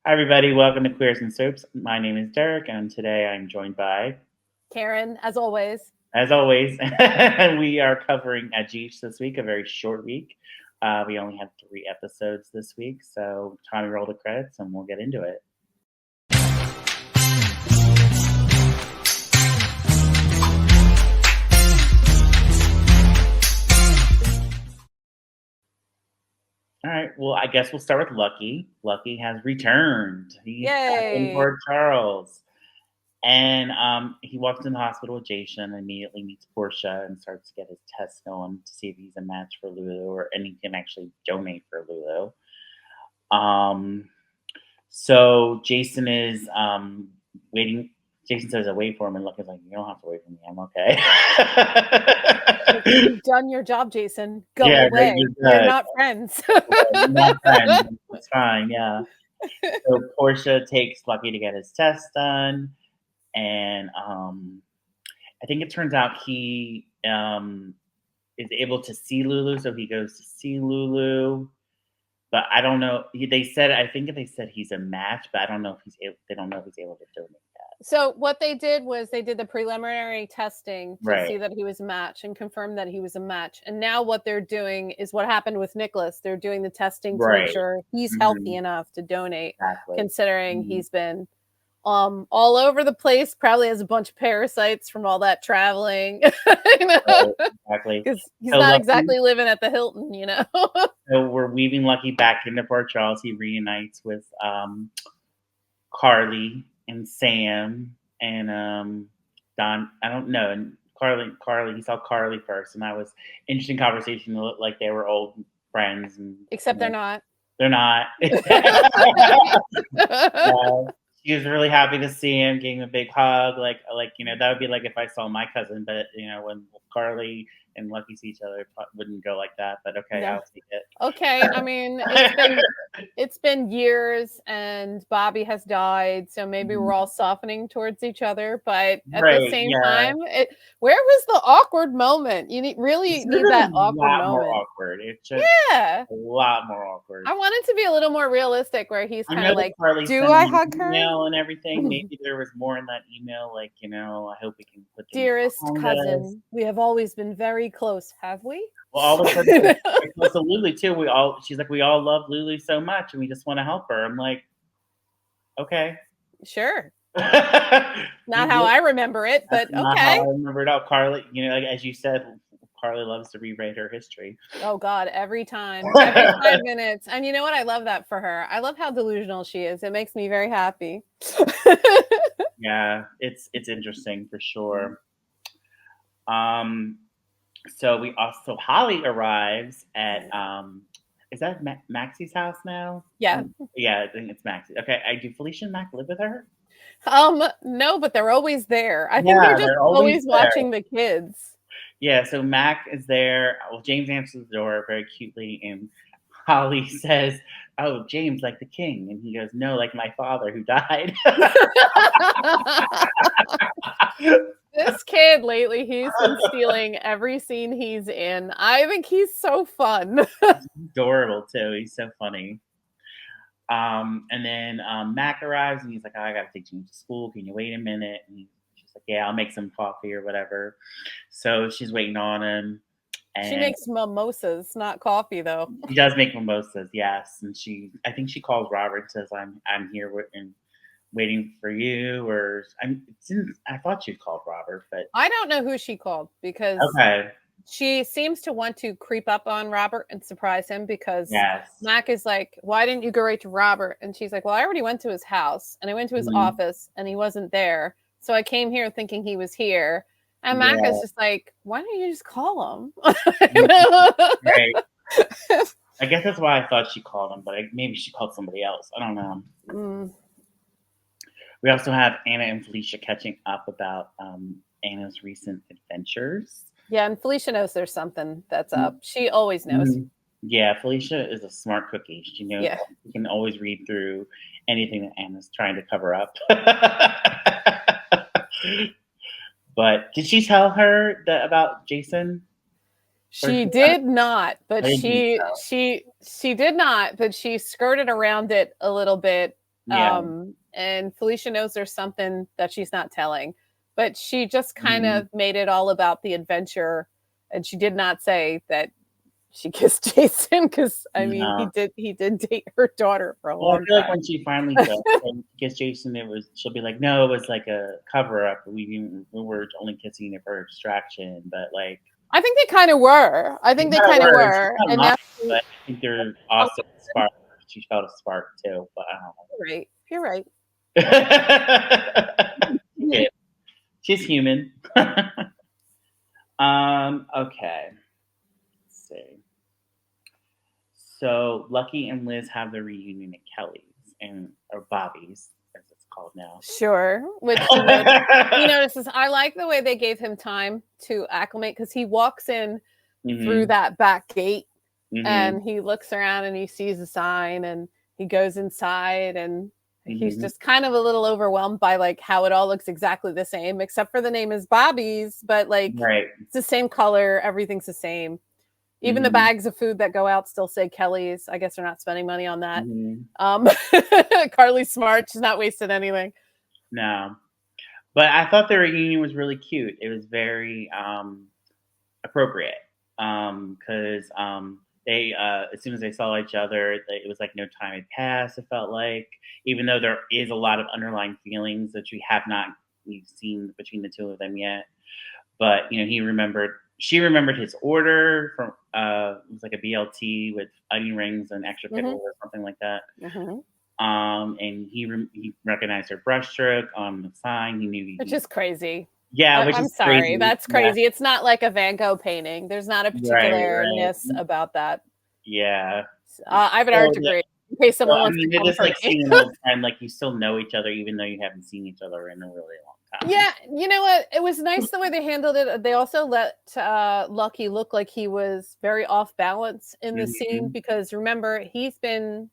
Hi, everybody. Welcome to Queers and Soaps. My name is Derek, and today I'm joined by, Karen, as always. as always, we are covering Ajish this week, a very short week. We only had 3 episodes this week, so time to roll the credits and we'll get into it. All right. Well, I guess we'll start with Lucky. Lucky has returned. He's back in Yay. Port Charles. And he walks in the hospital with Jason and immediately meets Portia and starts to get his test going to see if he's a match for Lulu and he can actually donate for Lulu. So Jason is waiting. Jason says, "I wait for him," and Lucky's like, "You don't have to wait for me. I'm okay." You've done your job, Jason. Go Yeah, away. You're not friends. We're not friends. It's fine. Yeah. So Portia takes Lucky to get his test done, and I think it turns out he is able to see Lulu, so he goes to see Lulu. But I don't know. I think they said he's a match, but I don't know if they don't know if he's able to donate that. So what they did was they did the preliminary testing to Right. see that he was a match and confirm that he was a match. And now what they're doing is what happened with Nicholas. They're doing the testing to make sure he's healthy enough to donate, considering he's been all over the place, probably has a bunch of parasites from all that traveling. Exactly. Because he's not exactly living at the Hilton, So we're weaving Lucky back into Port Charles. He reunites with Carly and Sam and Don. I don't know. And Carly, he saw Carly first, and that was interesting conversation. It looked like they were old friends, and except they're not. They're not. She was really happy to see him, gave him a big hug. Like that would be like if I saw my cousin, but when Carly and Lucky see each other, it wouldn't go like that. But okay, I'll take it. Okay, I mean it's been years, and Bobby has died, so maybe we're all softening towards each other. But at the same time, where was the awkward moment? You really need that awkward moment. More awkward. It's just a lot more awkward. I want it to be a little more realistic, where he's kind of like, Carly "Do I hug her?" Email and everything. Maybe there was more in that email. Like I hope we can put. Dearest cousin, we have always been very close, have we? Well, all of a sudden, close to Lulu too. She's like, we all love Lulu so much, and we just want to help her. I'm like, okay, sure. Not how I remember it, but okay. Not how I remember it all. Carly, like as you said, Carly loves to rewrite her history. Oh God, every time, every 5 minutes. And you know what? I love that for her. I love how delusional she is. It makes me very happy. Yeah, it's interesting for sure. So Holly arrives at is that Maxie's house now? Yeah. Yeah, I think it's Maxie. Okay, do Felicia and Mac live with her? No, but they're always there. I think they're just always watching the kids. Yeah, so Mac is there. Well, James answers the door very cutely, and Holly says, "Oh, James, like the king," and he goes, "No, like my father who died." This kid lately, he's been stealing every scene he's in. I think he's so fun. He's adorable too. He's so funny. And then Mac arrives and he's like, "Oh, I gotta take James to school. Can you wait a minute?" And she's like, "Yeah, I'll make some coffee or whatever." So she's waiting on him. And she makes mimosas, not coffee, though. She does make mimosas, yes. And I think she calls Robert and says, "I'm here and waiting for you," or I thought she called Robert, but I don't know who she called because she seems to want to creep up on Robert and surprise him because Mac is like, "Why didn't you go right to Robert?" And she's like, "Well, I already went to his house and I went to his office and he wasn't there. So I came here thinking he was here." And Mac is just like, "Why don't you just call him?" Right. I guess that's why I thought she called him, but maybe she called somebody else. I don't know. We also have Anna and Felicia catching up about Anna's recent adventures. Yeah, and Felicia knows there's something that's up. She always knows. Yeah, Felicia is a smart cookie. She knows she can always read through anything that Anna's trying to cover up. But did she tell her about Jason? She did not, but she did not, but she skirted around it a little bit Yeah. And Felicia knows there's something that she's not telling, but she just kind of made it all about the adventure. And she did not say that she kissed Jason, because I mean he did date her daughter for a long time. I feel like when she finally does kiss Jason, she'll be like, no, it was like a cover up. We were only kissing it for distraction, but like I think they kind of were. I think they kind of were. And lying, but I think they're also a spark. She felt a spark too, but I don't know. You're right. Yeah. She's human. Okay. Let's see. So Lucky and Liz have their reunion at Kelly's or Bobby's, as it's called now. Sure. Which he notices. I like the way they gave him time to acclimate, because he walks in through that back gate and he looks around and he sees a sign and he goes inside and he's just kind of a little overwhelmed by like how it all looks exactly the same, except for the name is Bobby's, but like it's the same color, everything's the same. Even the bags of food that go out still say Kelly's. I guess they're not spending money on that. Carly's smart. She's not wasting anything. No. But I thought the reunion was really cute. It was very appropriate. Because they, as soon as they saw each other, it was like no time had passed, it felt like. Even though there is a lot of underlying feelings that we've seen between the two of them yet. But, she remembered his order from it was like a BLT with onion rings and extra pickles or something like that. And he recognized her brushstroke on the sign. He knew, which is crazy. Yeah, I'm sorry, crazy. That's crazy. Yeah. It's not like a Van Gogh painting. There's not a particularness about that. Yeah, I have an art degree. In case someone wants to come just like seeing an old friend, like you still know each other even though you haven't seen each other in a really long time. Yeah, you know what? It was nice the way they handled it. They also let Lucky look like he was very off balance in the scene, because remember, he's been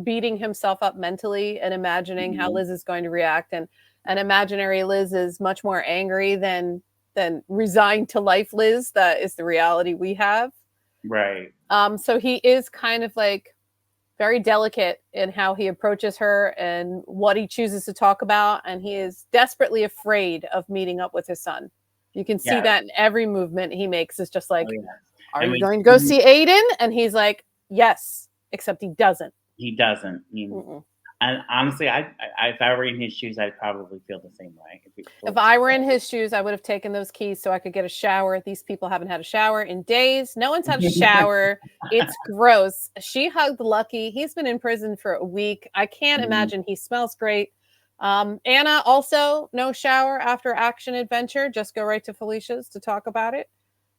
beating himself up mentally and imagining how Liz is going to react, and imaginary Liz is much more angry than resigned to life Liz. That is the reality we have. Right. So he is kind of like very delicate in how he approaches her and what he chooses to talk about. And he is desperately afraid of meeting up with his son. You can see that in every movement he makes. It's just like, are you going to go see Aiden? And he's like, yes, except he doesn't. He doesn't. And honestly, if I were in his shoes, I'd probably feel the same way. If I were in his shoes, I would have taken those keys so I could get a shower. These people haven't had a shower in days. No one's had a shower. It's gross. She hugged Lucky. He's been in prison for a week. I can't imagine he smells great. Anna, also no shower after action adventure. Just go right to Felicia's to talk about it.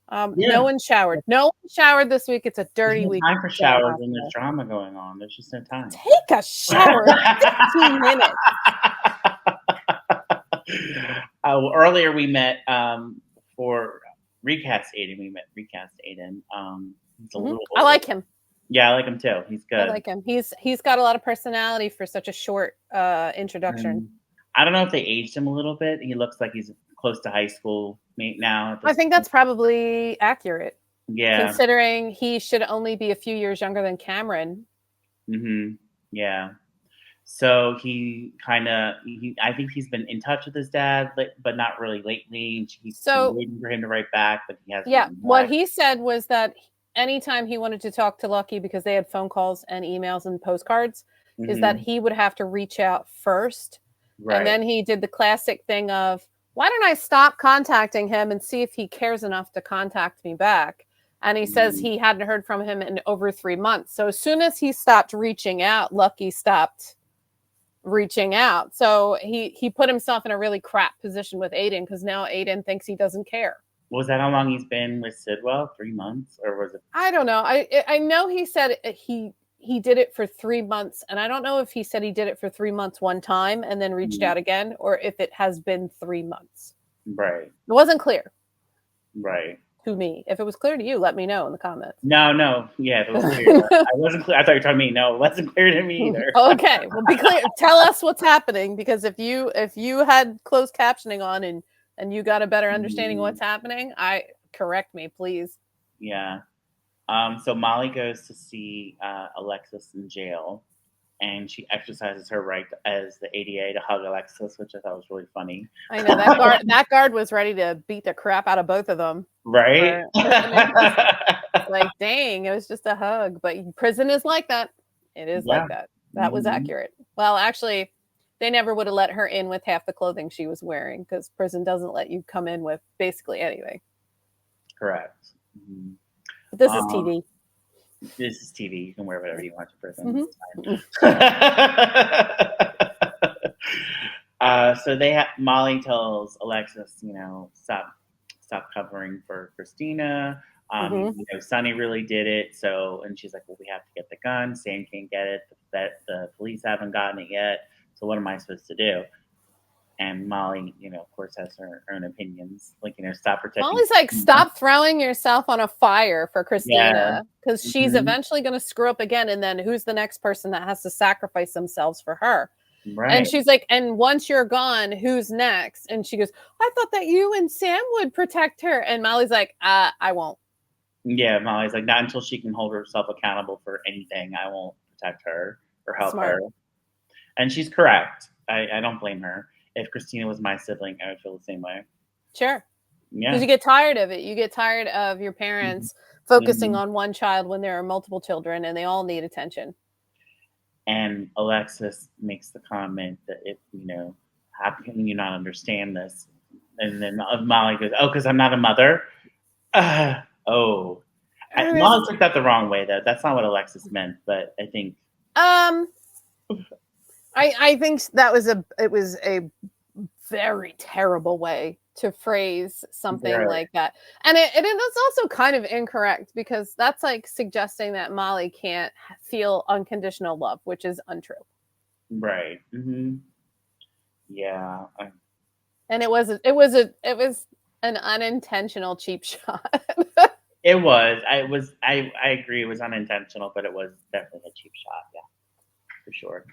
No one showered. No one showered this week. It's a dirty week. Time for showers when there's drama going on. There's just no time. Take a shower in 15 minutes. Earlier we met for Recast Aiden. Recast Aiden. He's a little I like him. Yeah, I like him too. He's good. I like him. He's got a lot of personality for such a short introduction. I don't know if they aged him a little bit. He looks like he's close to high school now. I think that's probably accurate. Yeah. Considering he should only be a few years younger than Cameron. Yeah. So I think he's been in touch with his dad, but not really lately. He's been waiting for him to write back, but he hasn't. Yeah. What he said was that anytime he wanted to talk to Lucky, because they had phone calls and emails and postcards, is that he would have to reach out first. Right. And then he did the classic thing of, why don't I stop contacting him and see if he cares enough to contact me back? And he says he hadn't heard from him in over 3 months. So as soon as he stopped reaching out, Lucky stopped reaching out. So he put himself in a really crap position with Aiden, because now Aiden thinks he doesn't care. Was that how long he's been with Sidwell? 3 months? Or was it? I don't know. I know he said he did it for 3 months, and I don't know if he said he did it for 3 months one time and then reached out again, or if it has been 3 months. Right. It wasn't clear. Right. To me. If it was clear to you, let me know in the comments. No. Yeah, if it was clear. I wasn't clear. I thought you were talking to me. No, it wasn't clear to me either. Okay. Well, be clear. Tell us what's happening, because if you had closed captioning on and you got a better understanding of what's happening, correct me, please. Yeah. So Molly goes to see Alexis in jail. and she exercises her right as the ADA to hug Alexis, which I thought was really funny. I know that guard was ready to beat the crap out of both of them. Right? Like, dang, it was just a hug. But prison is like that. It is like that. That was accurate. Well, actually, they never would have let her in with half the clothing she was wearing because prison doesn't let you come in with basically anything. Correct. But this is TV. This is TV. You can wear whatever you want to prison. So Molly tells Alexis, stop covering for Christina. Sonny really did it. So, and she's like, well, we have to get the gun. Sam can't get it. The police haven't gotten it yet. So what am I supposed to do? And Molly, of course, has her own opinions. Like, stop protecting. Molly's like, stop throwing yourself on a fire for Christina, because she's eventually going to screw up again. And then who's the next person that has to sacrifice themselves for her? Right. And she's like, and once you're gone, who's next? And she goes, I thought that you and Sam would protect her. And Molly's like, I won't. Yeah, Molly's like, not until she can hold herself accountable for anything. I won't protect her or help her. And she's correct. I don't blame her. If Christina was my sibling, I would feel the same way. Sure. Yeah. Because you get tired of it. You get tired of your parents focusing on one child when there are multiple children and they all need attention. And Alexis makes the comment that how can you not understand this? And then Molly goes, oh, because I'm not a mother? Molly took that the wrong way, though. That's not what Alexis meant, but I think... I think that was a very terrible way to phrase something like that. And it is also kind of incorrect, because that's like suggesting that Molly can't feel unconditional love, which is untrue. Right. Mm-hmm. Yeah. And it was an unintentional cheap shot. It was. I agree. It was unintentional, but it was definitely a cheap shot. Yeah, for sure.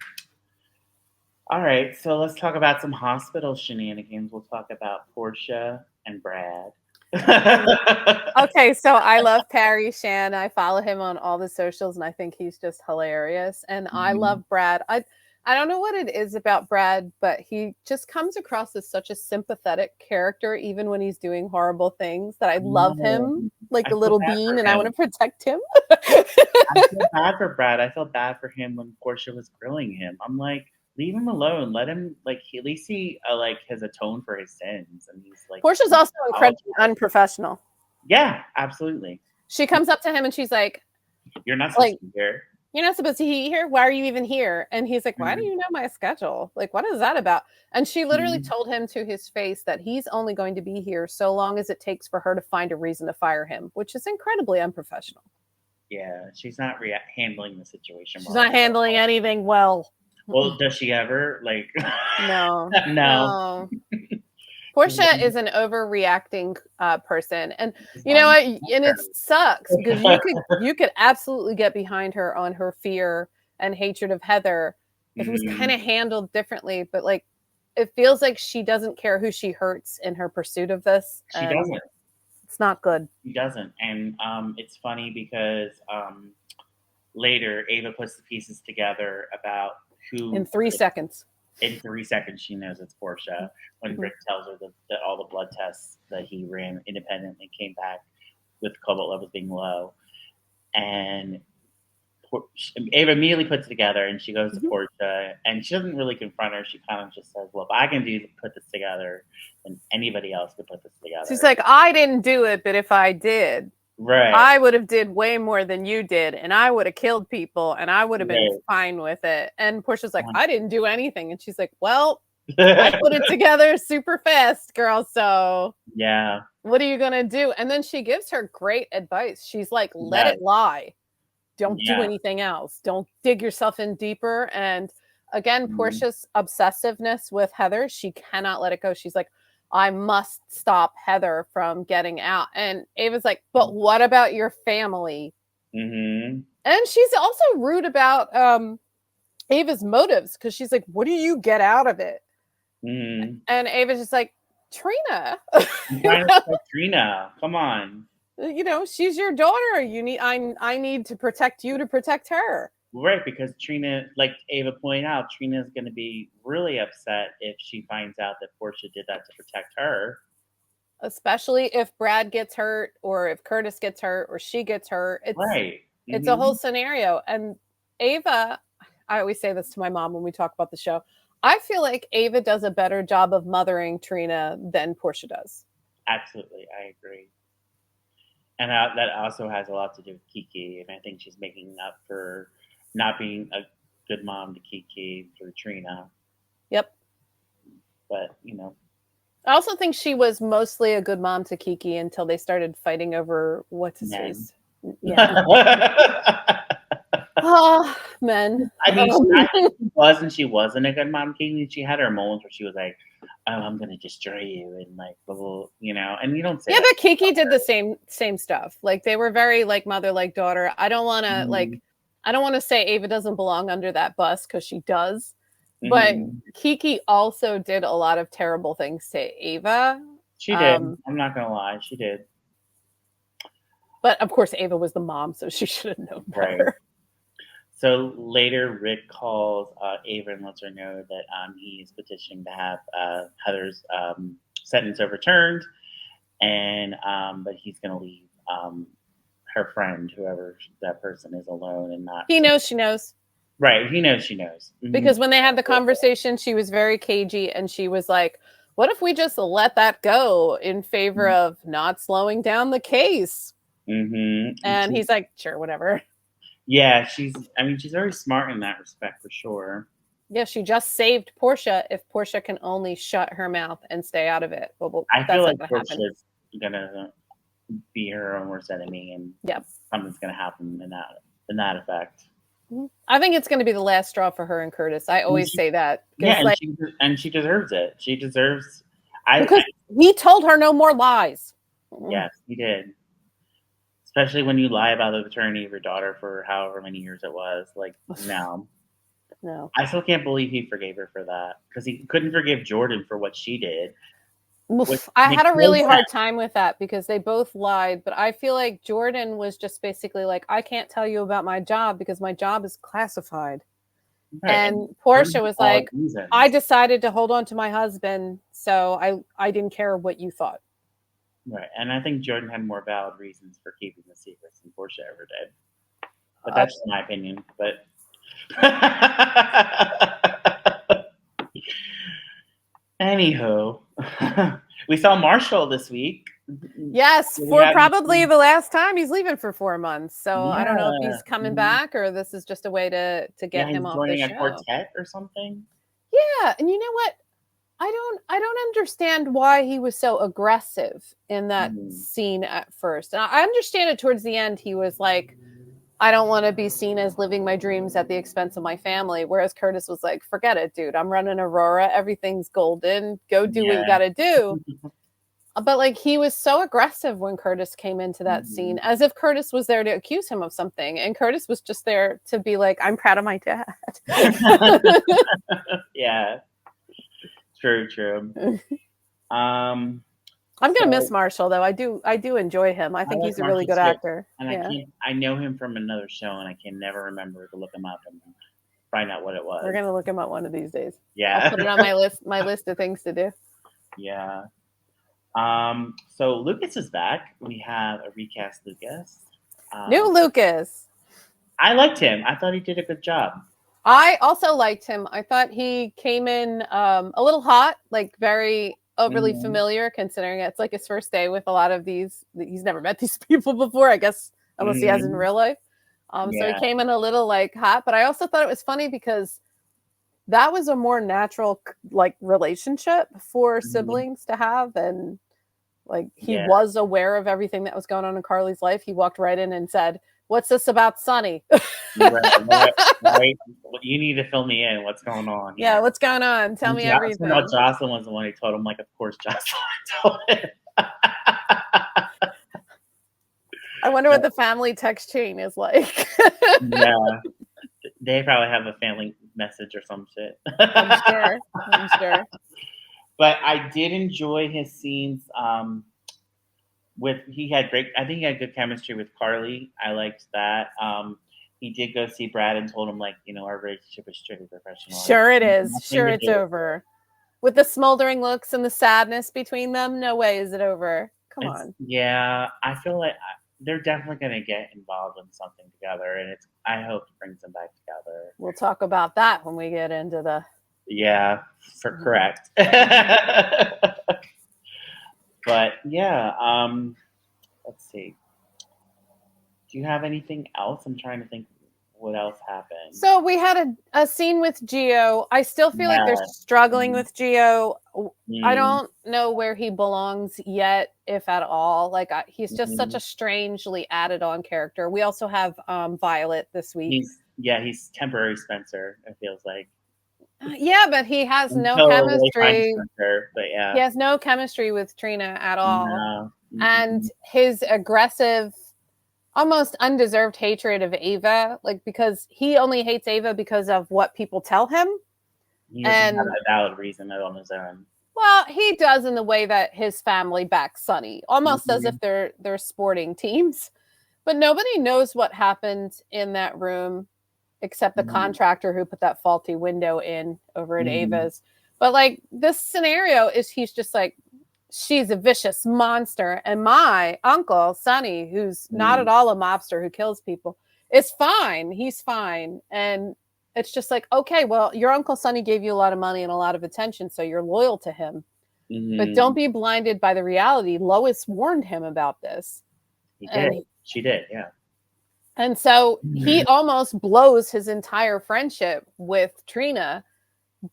All right, so let's talk about some hospital shenanigans. We'll talk about Porsche and Brad. Okay, so I love Perry Shan. I follow him on all the socials, and I think he's just hilarious. And I love Brad. I don't know what it is about Brad, but he just comes across as such a sympathetic character, even when he's doing horrible things, that I love him like a little bean, and I want to protect him. I feel bad for Brad. I felt bad for him when Porsche was grilling him. I'm like, leave him alone. Let him, like, at least he has atoned for his sins, and he's like. Portia's also incredibly unprofessional. Yeah, absolutely. She comes up to him and she's like, "You're not supposed to be here. You're not supposed to be here. Why are you even here?" And he's like, "Why do you know my schedule? Like, what is that about?" And she literally told him to his face that he's only going to be here so long as it takes for her to find a reason to fire him, which is incredibly unprofessional. Yeah, she's not handling the situation. She's not handling anything well. Well, does she ever? Like, no. No. Portia is an overreacting person, and you know what? And it sucks because you could absolutely get behind her on her fear and hatred of Heather if it was kind of handled differently. But like, it feels like she doesn't care who she hurts in her pursuit of this. She doesn't. It's not good. She doesn't, and it's funny because later Ava puts the pieces together about. In 3 seconds. In 3 seconds, she knows it's Porsche. When Rick tells her that all the blood tests that he ran independently came back with cobalt levels being low. And Ava immediately puts it together, and she goes to Porsche, and she doesn't really confront her. She kind of just says, well, if I can put this together, then anybody else could put this together. She's like, I didn't do it, but if I did, right, I would have did way more than you did, and I would have killed people, and I would have been fine with it. And Portia's like, I didn't do anything. And she's like, well, I put it together super fast, girl. So yeah, what are you going to do? And then she gives her great advice. She's like, let it lie. Don't do anything else. Don't dig yourself in deeper. And again, Portia's obsessiveness with Heather, she cannot let it go. She's like, I must stop Heather from getting out. And Ava's like, but what about your family? And she's also rude about Ava's motives, because she's like, what do you get out of it? And Ava's just like, Trina. Trina, come on. She's your daughter. I need to protect you to protect her. Right, because Trina, like Ava pointed out, Trina is going to be really upset if she finds out that Porsche did that to protect her. Especially if Brad gets hurt or if Curtis gets hurt or she gets hurt. Right. It's a whole scenario. And Ava, I always say this to my mom when we talk about the show. I feel like Ava does a better job of mothering Trina than Porsche does. Absolutely. I agree. And that also has a lot to do with Kiki. And I think she's making up for not being a good mom to Kiki through Trina. Yep. But, I also think she was mostly a good mom to Kiki until they started fighting over what's his face. Yeah. Oh, men. I mean, I think she was and she wasn't a good mom to Kiki. She had her moments where she was like, "Oh, I'm gonna destroy you," and like, blah, blah, and you don't say. Yeah, but Kiki did the same stuff. Like they were very like mother, like daughter. I don't want to I don't want to say Ava doesn't belong under that bus because she does. But Kiki also did a lot of terrible things to Ava. She did. I'm not gonna lie, she did. But of course, Ava was the mom, so she should have known better. Right. So later, Rick calls Ava and lets her know that he's petitioning to have Heather's sentence overturned, and but he's going to leave her friend, whoever that person is, alone and not. He knows she knows. Right, he knows she knows. Because when they had the conversation, she was very cagey, and she was like, "What if we just let that go in favor of not slowing down the case?" And he's like, "Sure, whatever." Yeah, she's very smart in that respect for sure. Yeah, she just saved Porsche if Porsche can only shut her mouth and stay out of it. Well, I feel like Porsche's gonna be her own worst enemy, and something's gonna happen in that effect. I think it's going to be the last straw for her and Curtis. I always say that. Yeah, and she deserves it. She deserves. Because he told her no more lies. Yes, he did. Especially when you lie about the paternity of your daughter for however many years it was. Like, no. I still can't believe he forgave her for that. Because he couldn't forgive Jordan for what she did. I had a really hard time with that because they both lied. But I feel like Jordan was just basically like, I can't tell you about my job because my job is classified. Right. And Porsche was like, I decided to hold on to my husband. So I didn't care what you thought. Right, and I think Jordan had more valid reasons for keeping the secrets than Porsche ever did. But that's my opinion. But anywho, we saw Marshall this week. Yes, for probably the last time. He's leaving for 4 months, so I don't know if he's coming back or this is just a way to get him off the show. Joining a quartet or something. Yeah, and you know what? I don't understand why he was so aggressive in that scene at first. And I understand it towards the end. He was like, I don't want to be seen as living my dreams at the expense of my family. Whereas Curtis was like, forget it, dude. I'm running Aurora. Everything's golden. Go do what you got to do. But like he was so aggressive when Curtis came into that scene, as if Curtis was there to accuse him of something. And Curtis was just there to be like, I'm proud of my dad. Yeah. True. I'm gonna miss Marshall though. I do enjoy him. I think he's a really good actor. And I know him from another show, and I can never remember to look him up and find out what it was. We're gonna look him up one of these days. Yeah, I'll put it on my list of things to do. Yeah. So Lucas is back. We have a recast Lucas. New Lucas. I liked him. I thought he did a good job. I also liked him. I thought he came in a little hot, like very overly familiar, considering it's like his first day with a lot of these. He's never met these people before, I guess, unless he has in real life. So he came in a little like hot, but I also thought it was funny because that was a more natural like relationship for siblings to have. And like he was aware of everything that was going on in Carly's life. He walked right in and said, "What's this about Sonny?" Right. You need to fill me in. What's going on? Yeah, what's going on? Tell me everything. Jocelyn was the one who told him, like, of course Jocelyn told him. I wonder what the family text chain is like. Yeah. They probably have a family message or some shit. I'm sure. But I did enjoy his scenes. I think he had good chemistry with Carly. I liked that. he did go see Brad and told him, like, our relationship is strictly professional. Sure it is. Sure it's over. With the smoldering looks and the sadness between them, no way is it over. Come on. Yeah, I feel like they're definitely going to get involved in something together, and I hope it brings them back together. We'll talk about that when we get into the... Yeah, correct. But yeah, let's see. Do you have anything else? I'm trying to think what else happened. So we had a scene with Gio. I still feel like they're struggling with Gio. I don't know where he belongs yet, if at all. Like he's just such a strangely added on character. We also have Violet this week. He's temporary Spencer, it feels like. Yeah, but he has no chemistry. Spencer, but yeah. He has no chemistry with Trina at all. No. And his aggressive, almost undeserved hatred of Ava, like because he only hates Ava because of what people tell him. He doesn't have a valid reason on his own. Well, he does in the way that his family backs Sonny, almost as if they're sporting teams. But nobody knows what happened in that room except the contractor who put that faulty window in over at Ava's. But like this scenario is he's just like, she's a vicious monster. And my uncle, Sonny, who's not at all a mobster who kills people, is fine. He's fine. And it's just like, okay, well, your Uncle Sonny gave you a lot of money and a lot of attention, so you're loyal to him. But don't be blinded by the reality. Lois warned him about this. She did, yeah. And so he almost blows his entire friendship with Trina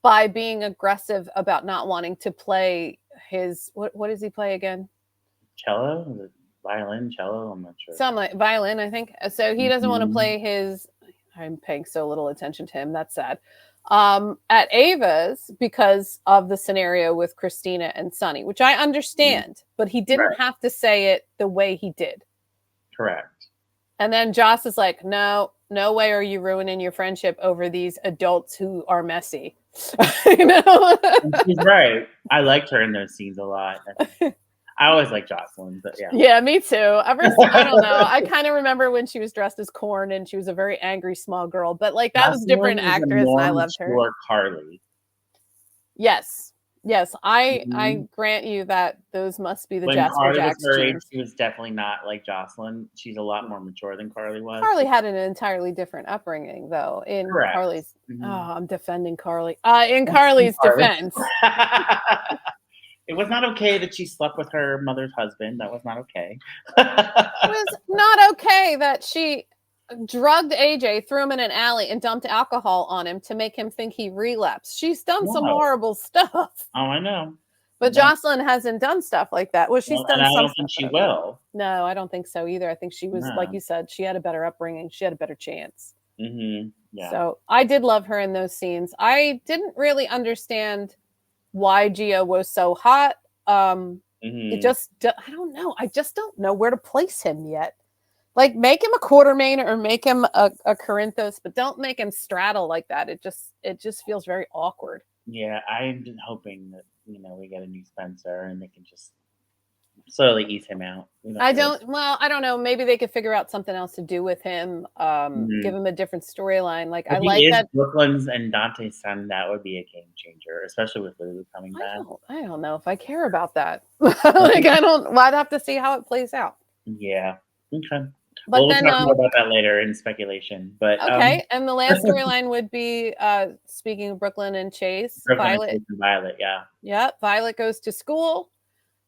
by being aggressive about not wanting to play his, what does he play again? Cello? Violin, cello? I'm not sure. Something like violin, I think. So he doesn't want to play his, I'm paying so little attention to him. That's sad. At Ava's because of the scenario with Christina and Sonny, which I understand, but he didn't have to say it the way he did. Correct. And then Joss is like, no way are you ruining your friendship over these adults who are messy. She's right. I liked her in those scenes a lot. I always like Jocelyn, but yeah. Yeah, me too. I don't know. I kind of remember when she was dressed as Corn and she was a very angry small girl, but like that was a different actress and I loved her. Carly. Yes, I grant you that those must be the Jasper Jacks genes. She was definitely not like Jocelyn. She's a lot more mature than Carly was. Carly had an entirely different upbringing, though. In Correct. Carly's, I'm defending Carly. In Carly's defense, it was not okay that she slept with her mother's husband. That was not okay. It was not okay that she drugged AJ, threw him in an alley, and dumped alcohol on him to make him think he relapsed. She's done some horrible stuff. Oh, I know. But Jocelyn hasn't done stuff like that. Well, she's done some stuff. I don't think she will. No, I don't think so either. I think she was, like you said, she had a better upbringing. She had a better chance. Yeah. So I did love her in those scenes. I didn't really understand why Gio was so hot. It just, I don't know. I just don't know where to place him yet. Like, make him a Quartermain or make him a Corinthos, but don't make him straddle like that. It just feels very awkward. Yeah, I'm hoping that, we get a new Spencer and they can just slowly ease him out. I don't know. Maybe they could figure out something else to do with him. Give him a different storyline. Like, if I like that. Brooklyn's and Dante's son, that would be a game changer, especially with Lulu coming back. I don't know if I care about that. I'd have to see how it plays out. Yeah. Okay. But we'll talk more about that later in speculation. But okay, and the last storyline would be speaking of Brooklyn and Chase. Violet, yeah. Yep. Violet goes to school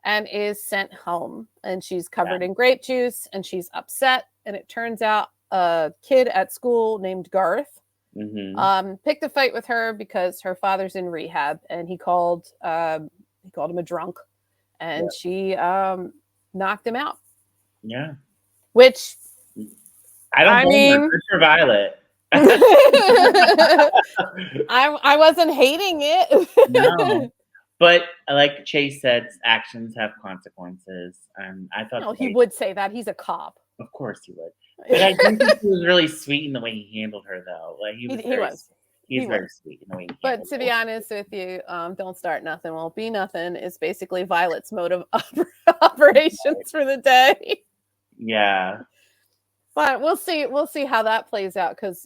and is sent home, and she's covered in grape juice, and she's upset. And it turns out a kid at school named Garth picked a fight with her because her father's in rehab, and he called him a drunk, and she knocked him out. Yeah. Which I mean, for Violet. I wasn't hating it. No. But like Chase said, actions have consequences. And I thought he would say that. He's a cop. Of course he would. But I think he was really sweet in the way he handled her, though. Like he was very sweet in the way he handled her. But to be honest with you, don't start nothing won't be nothing is basically Violet's mode of operations for the day. Yeah. But we'll see. We'll see how that plays out because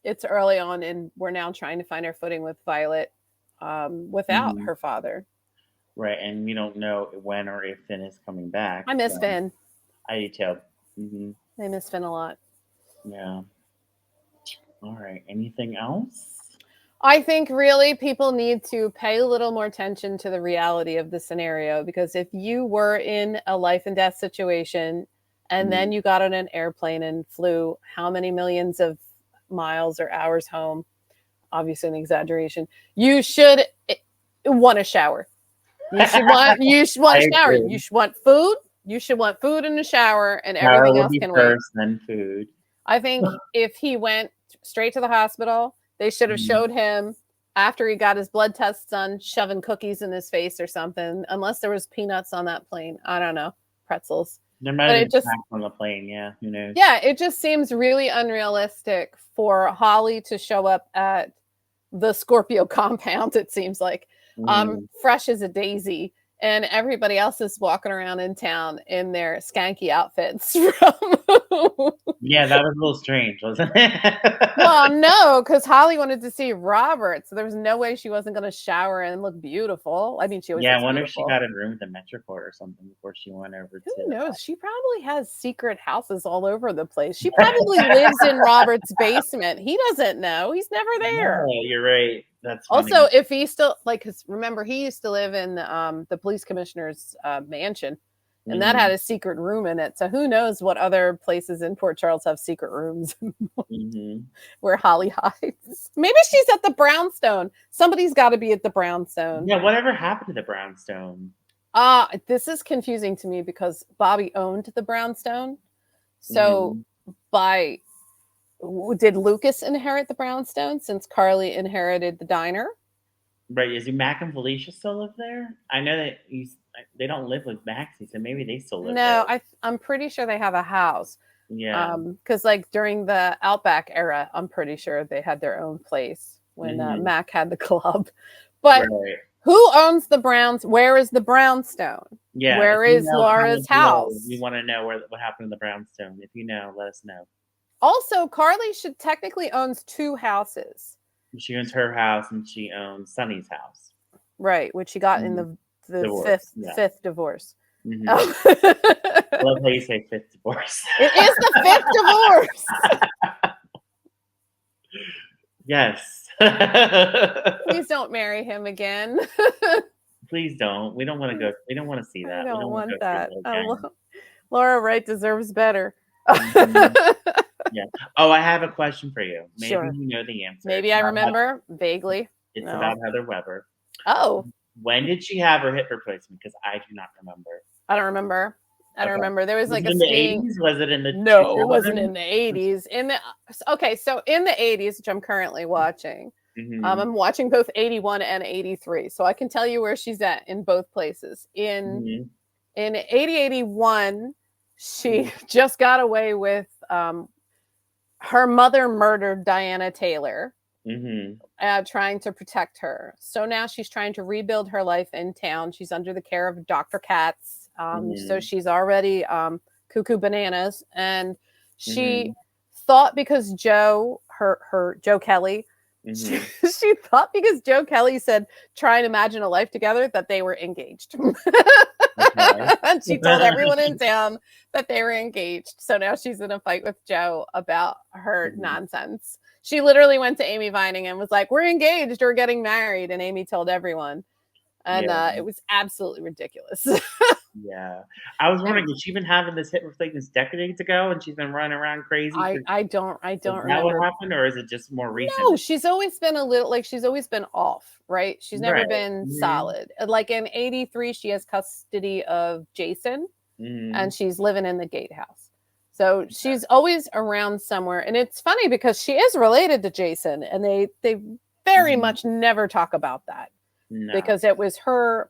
it's early on, and we're now trying to find our footing with Violet without her father. Right, and we don't know when or if Finn is coming back. I miss Finn. I do too. I miss Finn a lot. Yeah. All right. Anything else? I think really people need to pay a little more attention to the reality of the scenario, because if you were in a life and death situation and then you got on an airplane and flew how many millions of miles or hours home, obviously an exaggeration, you should want a shower. You should want a shower. You should want food. You should want food in the shower, and everything else can wait. First, then food. I think if he went straight to the hospital, they should have showed him after he got his blood tests done, shoving cookies in his face or something. Unless there was peanuts on that plane, I don't know, pretzels. There might have been snacks on the plane. Yeah, who knows? Yeah, it just seems really unrealistic for Holly to show up at the Scorpio compound. It seems like fresh as a daisy, and everybody else is walking around in town in their skanky outfits. Yeah, that was a little strange, wasn't it? Well, no, because Holly wanted to see Robert, so there was no way she wasn't going to shower and look beautiful. I mean, she always I wonder if she got a room at the Metroport or something before she went over to. Who knows? She probably has secret houses all over the place. She probably lives in Robert's basement. He doesn't know. He's never there. No, you're right. That's funny. Also, if he still because remember he used to live in the police commissioner's mansion, and that had a secret room in it. So who knows what other places in Port Charles have secret rooms where Holly hides? Maybe she's at the Brownstone. Somebody's got to be at the Brownstone. Yeah, whatever happened to the Brownstone? This is confusing to me because Bobby owned the Brownstone. So did Lucas inherit the Brownstone since Carly inherited the diner? Right. Is Mac and Felicia still live there? I know that they don't live with Maxie, so maybe they still live there. No, I'm pretty sure they have a house. Yeah. Because like during the Outback era, I'm pretty sure they had their own place when Mac had the club. But who owns the Browns? Where is the Brownstone? Yeah. Where is Laura's house? We want to know what happened to the Brownstone. If you know, let us know. Also, Carly technically owns 2 houses. She owns her house and she owns Sonny's house. Right, which she got in the fifth divorce. I love how you say 5th divorce. It is the 5th divorce. Yes. Please don't marry him again. Please don't. We don't want to go. We don't want to see that. I don't want that. Laura Wright deserves better. Yeah. Oh, I have a question for you. Maybe you know the answer. Maybe I remember vaguely. It's about Heather Weber. Oh. When did she have her hip replacement? Because I do not remember. I don't remember. There was like in the 80s? Was it in the No, 2000s? It wasn't in the 80s. So in the 80s, which I'm currently watching, I'm watching both 81 and 83. So I can tell you where she's at in both places. In 80-81, she just got away with her mother murdered Diana Taylor, trying to protect her. So now she's trying to rebuild her life in town. She's under the care of Dr. Katz. So she's already cuckoo bananas. And she thought because Joe Kelly, she thought because Joe Kelly said, try and imagine a life together, that they were engaged. And she told everyone in town that they were engaged. So now she's in a fight with Joe about her nonsense. She literally went to Amy Vining and was like, we're engaged or getting married. And Amy told everyone. And it was absolutely ridiculous. Yeah. I was wondering, has she been having this hip replacement decades ago and she's been running around crazy? I don't remember. Is that what happened, or is it just more recent? No, she's always been she's always been off, right? She's never been solid. Like in 83, she has custody of Jason and she's living in the gatehouse. So she's always around somewhere. And it's funny because she is related to Jason, and they very much never talk about that because it was her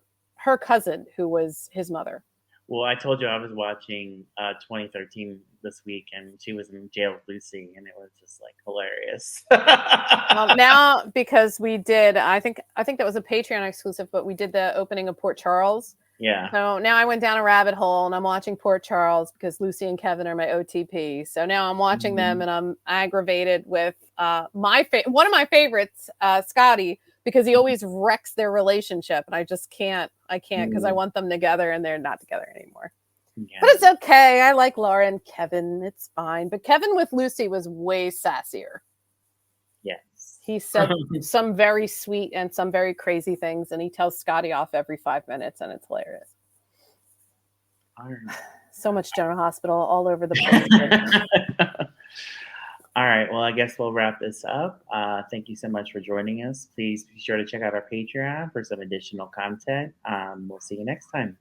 cousin who was his mother. Well, I told you I was watching 2013 this week, and she was in jail with Lucy, and it was just like hilarious. Well, now because we did, I think that was a Patreon exclusive, but we did the opening of Port Charles, Yeah. So now I went down a rabbit hole and I'm watching Port Charles because Lucy and Kevin are my OTP. So now I'm watching them and I'm aggravated with one of my favorites, Scotty, because he always wrecks their relationship. And I just can't because I want them together and they're not together anymore. Yeah. But it's okay. I like Laura and Kevin. It's fine. But Kevin with Lucy was way sassier. Yes. He said some very sweet and some very crazy things, and he tells Scotty off every 5 minutes, and it's hilarious. So much General Hospital all over the place. All right. Well, I guess we'll wrap this up. Thank you so much for joining us. Please be sure to check out our Patreon for some additional content. We'll see you next time.